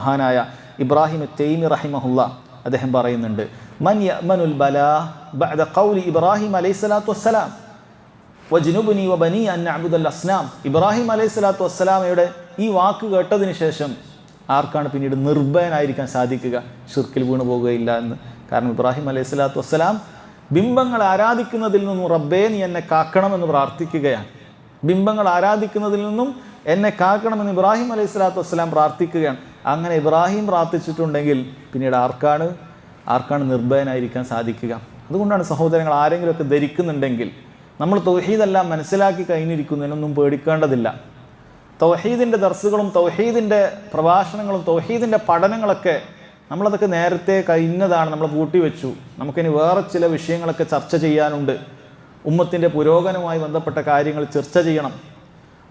മഹാനായ ഇബ്രാഹിം തൈമി റഹിമഹുല്ല അദ്ദേഹം പറയുന്നുണ്ട്, മൻ യഅ്മനുൽ ബലാ ബഅദ ഖൗലി ഇബ്രാഹിം അലൈഹിസ്സലാത്തു വസ്സലാം വജ്നുബ്നി വബനി അൻ നഅ്ബുദൽ അസ്നാം. ഇബ്രാഹിം അലൈഹിസ്സലാത്തു വസ്സലാമയുടെ ഈ വാക്ക് കേട്ടതിന് ശേഷം ആർക്കാണ് പിന്നീട് നിർഭയനായിരിക്കാൻ സാധിക്കുക? ഷിർക്കിൽ വീണു പോകുകയില്ല എന്ന്. കാരണം ഇബ്രാഹിം അലൈഹിസ്സലാത്തു വസ്സലാം ബിംബങ്ങൾ ആരാധിക്കുന്നതിൽ നിന്നും റബ്ബേ നീ എന്നെ കാക്കണമെന്ന് പ്രാർത്ഥിക്കുകയാണ്. ബിംബങ്ങൾ ആരാധിക്കുന്നതിൽ നിന്നും എന്നെ കാക്കണമെന്ന് ഇബ്രാഹിം അലൈഹിസ്സലാത്തു വസ്സലാം പ്രാർത്ഥിക്കുകയാണ്. അങ്ങനെ ഇബ്രാഹിം പ്രാർത്ഥിച്ചിട്ടുണ്ടെങ്കിൽ പിന്നീട് ആർക്കാണ് നിർഭയനായിരിക്കാൻ സാധിക്കുക? അതുകൊണ്ടാണ് സഹോദരങ്ങൾ, ആരെങ്കിലുമൊക്കെ ധരിക്കുന്നുണ്ടെങ്കിൽ നമ്മൾ തൗഹീദെല്ലാം മനസ്സിലാക്കി കഴിഞ്ഞിരിക്കുന്നതിനൊന്നും പേടിക്കേണ്ടതില്ല. തൗഹീദിൻ്റെ ദർസുകളും തൗഹീദിൻ്റെ പ്രഭാഷണങ്ങളും തൗഹീദിൻ്റെ പഠനങ്ങളൊക്കെ നമ്മളതൊക്കെ നേരത്തെ കഴിഞ്ഞതാണ്, നമ്മൾ പൂട്ടിവെച്ചു. നമുക്കിനി വേറെ ചില വിഷയങ്ങളൊക്കെ ചർച്ച ചെയ്യാനുണ്ട്. ഉമ്മത്തിൻ്റെ പുരോഗമനവുമായി ബന്ധപ്പെട്ട കാര്യങ്ങൾ ചർച്ച ചെയ്യണം.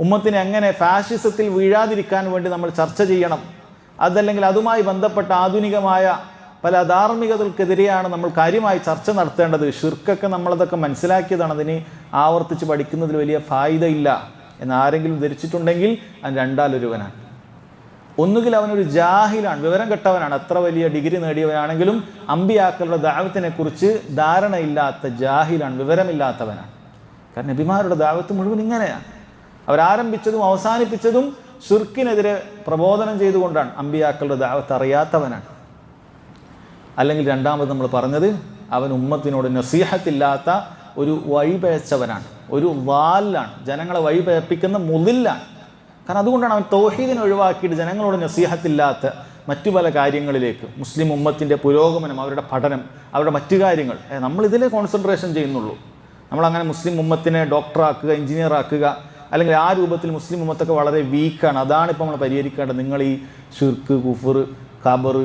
ഉമ്മത്തിനെ എങ്ങനെ ഫാഷിസത്തിൽ വീഴാതിരിക്കാൻ വേണ്ടി നമ്മൾ ചർച്ച ചെയ്യണം. അതല്ലെങ്കിൽ അതുമായി ബന്ധപ്പെട്ട ആധുനികമായ പല അധാർമികതകൾക്കെതിരെയാണ് നമ്മൾ കാര്യമായി ചർച്ച നടത്തേണ്ടത്. ഷിർക്കൊക്കെ നമ്മളതൊക്കെ മനസ്സിലാക്കിയതാണ്, അതിന് ആവർത്തിച്ച് പഠിക്കുന്നതിൽ വലിയ ഫായിദയില്ല എന്ന് ആരെങ്കിലും ധരിച്ചിട്ടുണ്ടെങ്കിൽ അവൻ രണ്ടാലൊരുവനാണ്. ഒന്നുകിൽ അവനൊരു ജാഹിലാണ്, വിവരം കെട്ടവനാണ്, എത്ര വലിയ ഡിഗ്രി നേടിയവനാണെങ്കിലും അമ്പിയാക്കളുടെ ദഅവത്തിനെ കുറിച്ച് ധാരണയില്ലാത്ത ജാഹിലാണ്, വിവരമില്ലാത്തവനാണ്. കാരണം നബിമാരുടെ ദഅവത്ത് മുഴുവൻ ഇങ്ങനെയാണ്. അവരാരംഭിച്ചതും അവസാനിപ്പിച്ചതും ഷിർക്കിനെതിരെ പ്രബോധനം ചെയ്തുകൊണ്ടാണ്. അമ്പിയാക്കളുടെ ദഅവത്ത് അറിയാത്തവനാണ്. അല്ലെങ്കിൽ രണ്ടാമത് നമ്മൾ പറഞ്ഞത്, അവൻ ഉമ്മത്തിനോട് നസീഹത്തില്ലാത്ത ഒരു വഴിപഴച്ചവനാണ്, ഒരു വാലാണ്, ജനങ്ങളെ വഴിപഴപ്പിക്കുന്ന മുതില്ലാണ്. കാരണം അതുകൊണ്ടാണ് അവൻ തൗഹീദിനെ ഒഴിവാക്കിയിട്ട് ജനങ്ങളോട് നസീഹത്തില്ലാത്ത മറ്റു പല കാര്യങ്ങളിലേക്ക്, മുസ്ലിം ഉമ്മത്തിൻ്റെ പുരോഗമനം, അവരുടെ പഠനം, അവരുടെ മറ്റു കാര്യങ്ങൾ, നമ്മളിതിലേ കോൺസെൻട്രേഷൻ ചെയ്യുന്നുള്ളൂ. നമ്മളങ്ങനെ മുസ്ലിം ഉമ്മത്തിനെ ഡോക്ടറാക്കുക, എഞ്ചിനീയറാക്കുക, അല്ലെങ്കിൽ ആ രൂപത്തിൽ മുസ്ലിം ഉമ്മത്തൊക്കെ വളരെ വീക്കാണ്, അതാണിപ്പോൾ നമ്മൾ പരിഹരിക്കേണ്ടത്. നിങ്ങൾ ഈ ഷിർക്ക്, കുഫർ, ഖബർ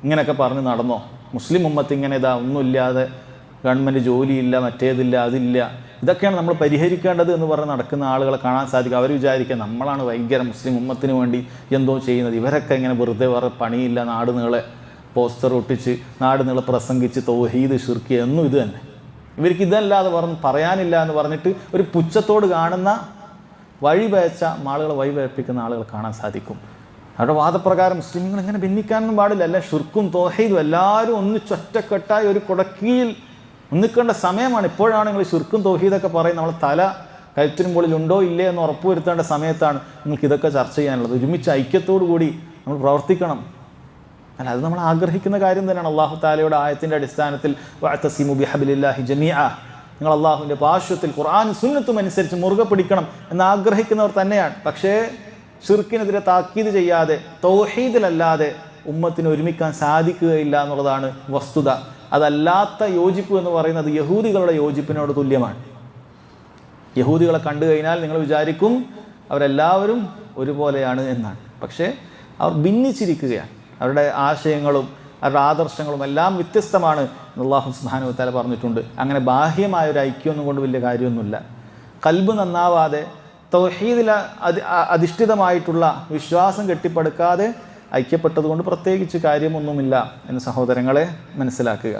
ഇങ്ങനെയൊക്കെ പറഞ്ഞ് നടന്നോ? മുസ്ലിം ഉമ്മത്ത് ഇങ്ങനെ ഇതാ ഒന്നുമില്ലാതെ, ഗവൺമെൻറ് ജോലിയില്ല, മറ്റേതില്ല, അതില്ല, ഇതൊക്കെയാണ് നമ്മൾ പരിഹരിക്കേണ്ടത് എന്ന് പറഞ്ഞ് നടക്കുന്ന ആളുകളെ കാണാൻ സാധിക്കും. അവർ വിചാരിക്കുക നമ്മളാണ് ഭയങ്കര മുസ്ലിം ഉമ്മത്തിന് വേണ്ടി എന്തോ ചെയ്യുന്നത്. ഇവരൊക്കെ ഇങ്ങനെ വെറുതെ വേറെ പണിയില്ല, നാട് നീളെ പോസ്റ്റർ ഒട്ടിച്ച്, നാട് നീളെ പ്രസംഗിച്ച് തൗഹീദ്, ഷിർക്ക് എന്നും ഇത് തന്നെ. ഇവർക്ക് ഇതല്ലാതെ പറയാനില്ല എന്ന് പറഞ്ഞിട്ട് ഒരു പുച്ഛത്തോട് കാണുന്ന വഴിപയച്ച ആളുകളെ വഴിപയപ്പിക്കുന്ന ആളുകളെ കാണാൻ സാധിക്കും. അവരുടെ വാദപ്രകാരം മുസ്ലിങ്ങൾ ഇങ്ങനെ ഭിന്നിക്കാനൊന്നും പാടില്ല. അല്ല, ഷിർക്കും തൗഹീദും എല്ലാവരും ഒന്നിച്ചൊറ്റക്കെട്ടായി ഒരു കുടക്കീഴിൽ ഒന്നിക്കേണ്ട സമയമാണ്. ഇപ്പോഴാണ് നിങ്ങൾ ഷിർക്കും തൗഹീദൊക്കെ പറയും. നമ്മൾ തല കഴുത്തിനും മുകളിൽ ഉണ്ടോ ഇല്ലേ എന്ന് ഉറപ്പുവരുത്തേണ്ട സമയത്താണ് നിങ്ങൾക്ക് ഇതൊക്കെ ചർച്ച ചെയ്യാനുള്ളത്. ഒരുമിച്ച് ഐക്യത്തോടു കൂടി നമ്മൾ പ്രവർത്തിക്കണം. അല്ല, അത് നമ്മൾ ആഗ്രഹിക്കുന്ന കാര്യം തന്നെയാണ്. അള്ളാഹു താലയുടെ ആയത്തിൻ്റെ അടിസ്ഥാനത്തിൽ വഅ്തസിമു ബിഹബ്ലില്ലാഹി ജമീഅ, നിങ്ങൾ അള്ളാഹുവിൻ്റെ പാർശ്വത്തിൽ ഖുർആനും സുന്നത്തും അനുസരിച്ച് മുറുകെ പിടിക്കണം എന്ന് ആഗ്രഹിക്കുന്നവർ തന്നെയാണ്. പക്ഷേ ഷിർക്കിനെതിരെ താക്കീത് ചെയ്യാതെ, തൗഹീദിലല്ലാതെ ഉമ്മത്തിന് ഒരുമിക്കാൻ സാധിക്കുകയില്ല എന്നുള്ളതാണ് വസ്തുത. അതല്ലാത്ത യോജിപ്പ് എന്ന് പറയുന്നത് യഹൂദികളുടെ യോജിപ്പിനോട് തുല്യമാണ്. യഹൂദികളെ കണ്ടു കഴിഞ്ഞാൽ നിങ്ങൾ വിചാരിക്കും അവരെല്ലാവരും ഒരുപോലെയാണ് എന്നാണ്. പക്ഷേ അവർ ഭിന്നിച്ചിരിക്കുകയാണ്. അവരുടെ ആശയങ്ങളും അവരുടെ ആദർശങ്ങളും എല്ലാം വ്യത്യസ്തമാണ് എന്ന് അല്ലാഹു സുബ്ഹാനഹു വ തആല പറഞ്ഞിട്ടുണ്ട്. അങ്ങനെ ബാഹ്യമായ ഒരു ഐക്യമൊന്നും കൊണ്ട് വലിയ കാര്യമൊന്നുമില്ല. ഖൽബ് നന്നാവാതെ, തൗഹീദിൽ അധിഷ്ഠിതമായിട്ടുള്ള വിശ്വാസം കെട്ടിപ്പടുക്കാതെ ഐക്യപ്പെട്ടതുകൊണ്ട് പ്രത്യേകിച്ച് കാര്യമൊന്നുമില്ല എന്ന് സഹോദരങ്ങളെ മനസ്സിലാക്കുക.